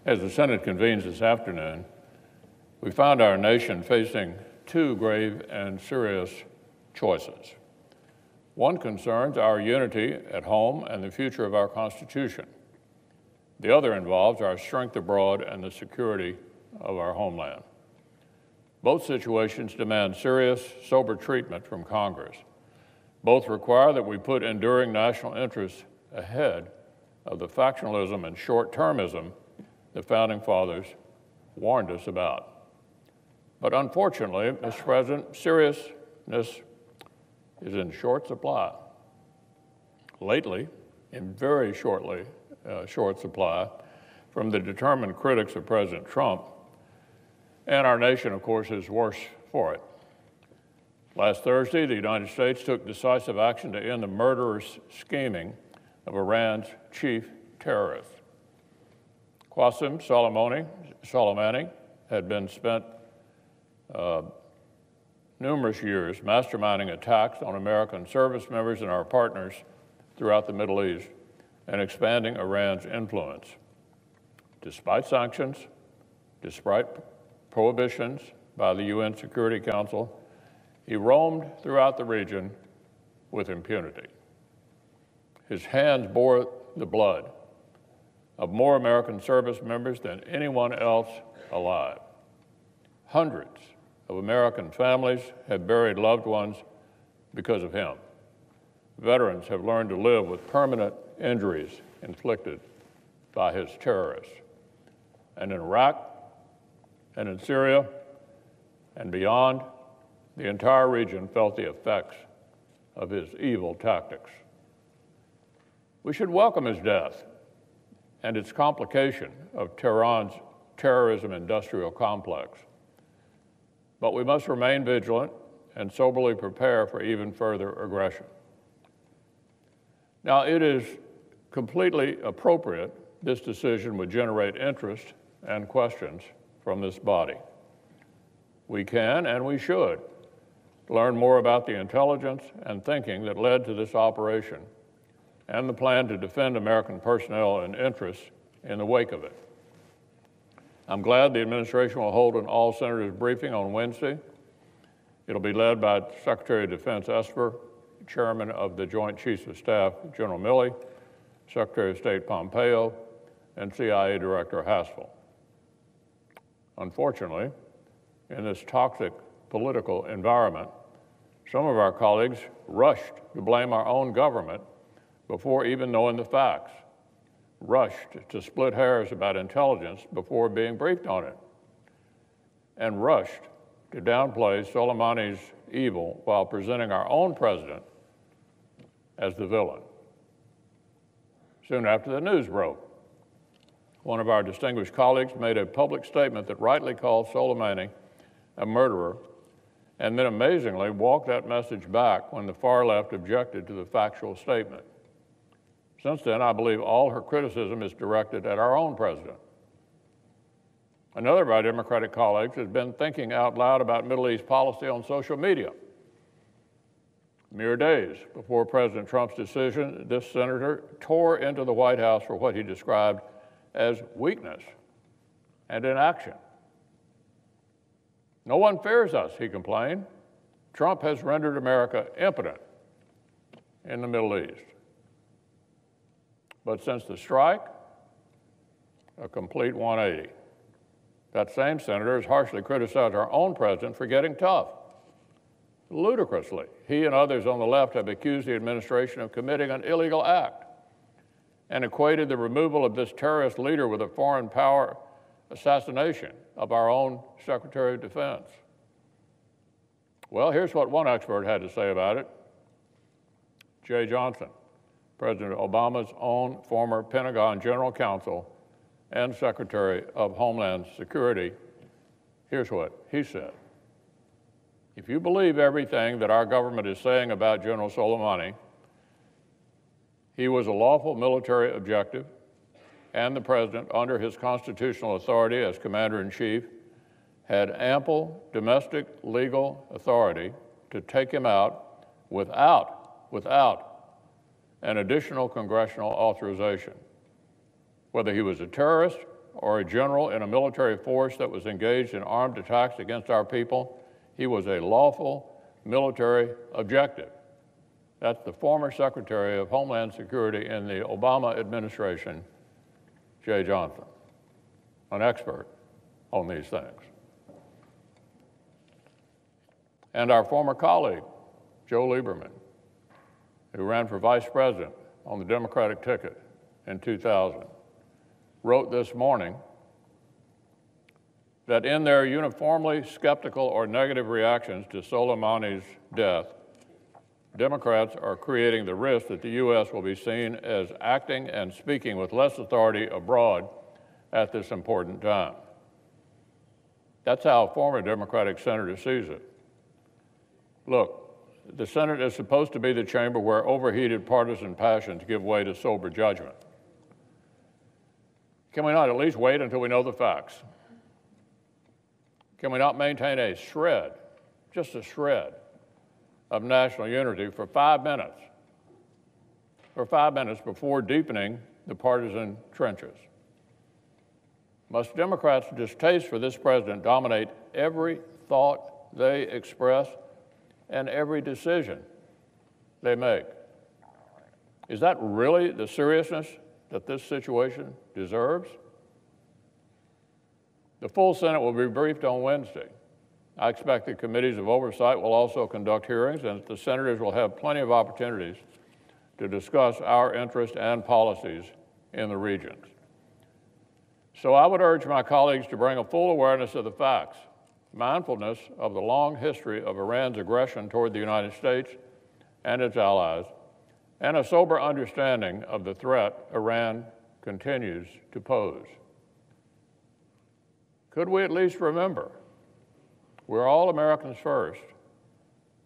As the Senate convenes this afternoon, we found our nation facing two grave and serious choices. One concerns our unity at home and the future of our Constitution. The other involves our strength abroad and the security of our homeland. Both situations demand serious, sober treatment from Congress. Both require that we put enduring national interests ahead of the factionalism and short-termism the Founding Fathers warned us about. But unfortunately, Mr. President, seriousness is in short supply. Lately, in very short supply, from the determined critics of President Trump, and our nation, of course, is worse for it. Last Thursday, the United States took decisive action to end the murderous scheming of Iran's chief terrorist. Qassem Soleimani had been spent numerous years masterminding attacks on American service members and our partners throughout the Middle East and expanding Iran's influence. Despite sanctions, despite prohibitions by the UN Security Council, he roamed throughout the region with impunity. His hands bore the blood of more American service members than anyone else alive. Hundreds of American families have buried loved ones because of him. Veterans have learned to live with permanent injuries inflicted by his terrorists. And in Iraq and in Syria and beyond, the entire region felt the effects of his evil tactics. We should welcome his death and its complication of Tehran's terrorism industrial complex. But we must remain vigilant and soberly prepare for even further aggression. Now, it is completely appropriate this decision would generate interest and questions from this body. We can and we should learn more about the intelligence and thinking that led to this operation and the plan to defend American personnel and interests in the wake of it. I'm glad the administration will hold an all-senators briefing on Wednesday. It'll be led by Secretary of Defense Esper, Chairman of the Joint Chiefs of Staff, General Milley, Secretary of State Pompeo, and CIA Director Haspel. Unfortunately, in this toxic political environment, some of our colleagues rushed to blame our own government before even knowing the facts, rushed to split hairs about intelligence before being briefed on it, and rushed to downplay Soleimani's evil while presenting our own president as the villain. Soon after the news broke, one of our distinguished colleagues made a public statement that rightly called Soleimani a murderer, and then amazingly walked that message back when the far left objected to the factual statement. Since then, I believe all her criticism is directed at our own president. Another of our Democratic colleagues has been thinking out loud about Middle East policy on social media. Mere days before President Trump's decision, this senator tore into the White House for what he described as weakness and inaction. No one fears us, he complained. Trump has rendered America impotent in the Middle East. But since the strike, a complete 180. That same senator has harshly criticized our own president for getting tough. Ludicrously, he and others on the left have accused the administration of committing an illegal act and equated the removal of this terrorist leader with a foreign power assassination of our own Secretary of Defense. Well, here's what one expert had to say about it. Jay Johnson, President Obama's own former Pentagon General Counsel and Secretary of Homeland Security. Here's what he said. If you believe everything that our government is saying about General Soleimani, he was a lawful military objective, and the president, under his constitutional authority as commander-in-chief, had ample domestic legal authority to take him out without an additional congressional authorization. Whether he was a terrorist or a general in a military force that was engaged in armed attacks against our people. He was a lawful military objective. That's the former Secretary of Homeland Security in the Obama administration, Jay Johnson, an expert on these things. And our former colleague, Joe Lieberman, who ran for vice president on the Democratic ticket in 2000, wrote this morning that in their uniformly skeptical or negative reactions to Soleimani's death, Democrats are creating the risk that the U.S. will be seen as acting and speaking with less authority abroad at this important time. That's how a former Democratic senator sees it. Look, the Senate is supposed to be the chamber where overheated partisan passions give way to sober judgment. Can we not at least wait until we know the facts? Can we not maintain a shred, just a shred, of national unity for 5 minutes? For 5 minutes before deepening the partisan trenches? Must Democrats' distaste for this president dominate every thought they express and every decision they make? Is that really the seriousness that this situation deserves? The full Senate will be briefed on Wednesday. I expect the committees of oversight will also conduct hearings, and the senators will have plenty of opportunities to discuss our interests and policies in the regions. So I would urge my colleagues to bring a full awareness of the facts, mindfulness of the long history of Iran's aggression toward the United States and its allies, and a sober understanding of the threat Iran continues to pose. Could we at least remember, we're all Americans first,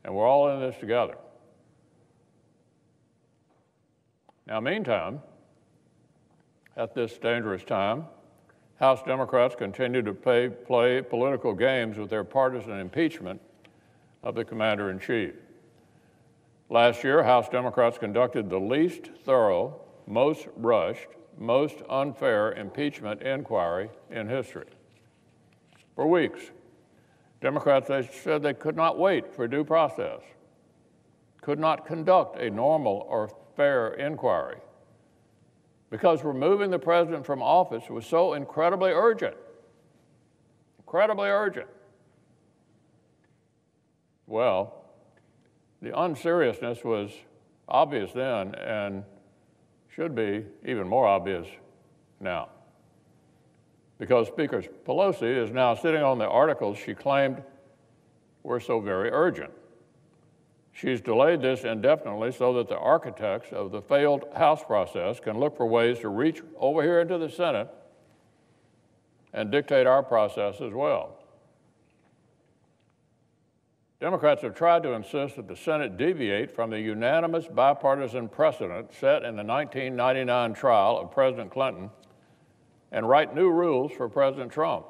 and we're all in this together. Now, meantime, at this dangerous time, House Democrats continue to play political games with their partisan impeachment of the commander-in-chief. Last year, House Democrats conducted the least thorough, most rushed, most unfair impeachment inquiry in history. For weeks, Democrats said they could not wait for due process, could not conduct a normal or fair inquiry, because removing the president from office was so incredibly urgent. Incredibly urgent. Well, the unseriousness was obvious then and should be even more obvious now, because Speaker Pelosi is now sitting on the articles she claimed were so very urgent. She's delayed this indefinitely so that the architects of the failed House process can look for ways to reach over here into the Senate and dictate our process as well. Democrats have tried to insist that the Senate deviate from the unanimous bipartisan precedent set in the 1999 trial of President Clinton and write new rules for President Trump.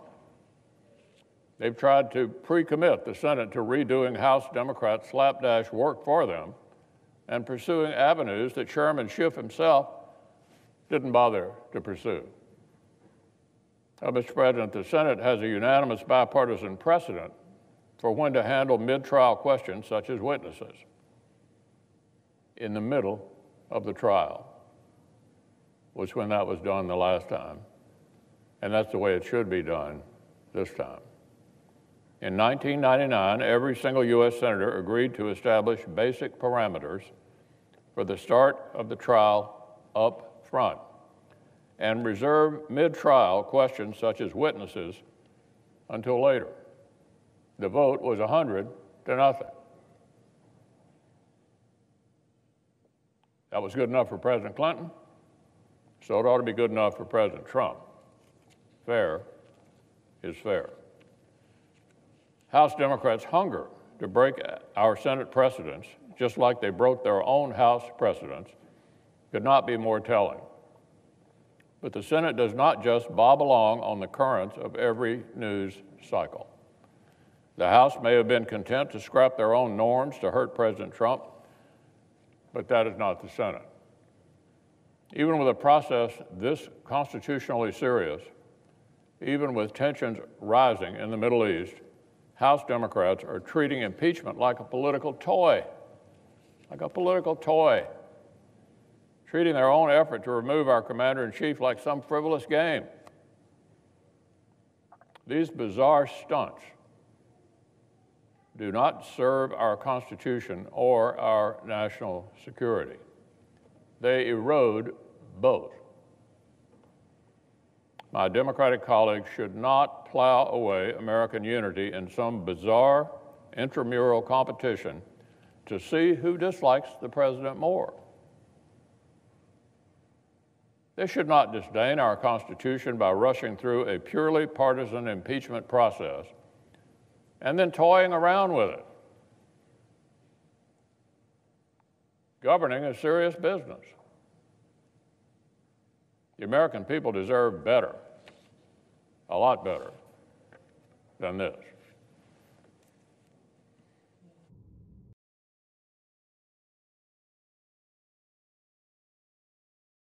They've tried to pre-commit the Senate to redoing House Democrats' slapdash work for them and pursuing avenues that Chairman Schiff himself didn't bother to pursue. Mr. President, the Senate has a unanimous bipartisan precedent for when to handle mid-trial questions such as witnesses in the middle of the trial, was when that was done the last time, and that's the way it should be done this time. In 1999, every single U.S. senator agreed to establish basic parameters for the start of the trial up front and reserve mid-trial questions such as witnesses until later. The vote was 100 to nothing. That was good enough for President Clinton, so it ought to be good enough for President Trump. Fair is fair. House Democrats' hunger to break our Senate precedents, just like they broke their own House precedents, could not be more telling. But the Senate does not just bob along on the currents of every news cycle. The House may have been content to scrap their own norms to hurt President Trump, but that is not the Senate. Even with a process this constitutionally serious, Even with tensions rising in the Middle East, House Democrats are treating impeachment like a political toy, treating their own effort to remove our commander-in-chief like some frivolous game. These bizarre stunts do not serve our Constitution or our national security. They erode both. My Democratic colleagues should not plow away American unity in some bizarre intramural competition to see who dislikes the president more. They should not disdain our Constitution by rushing through a purely partisan impeachment process and then toying around with it. Governing is serious business. The American people deserve better, a lot better than this.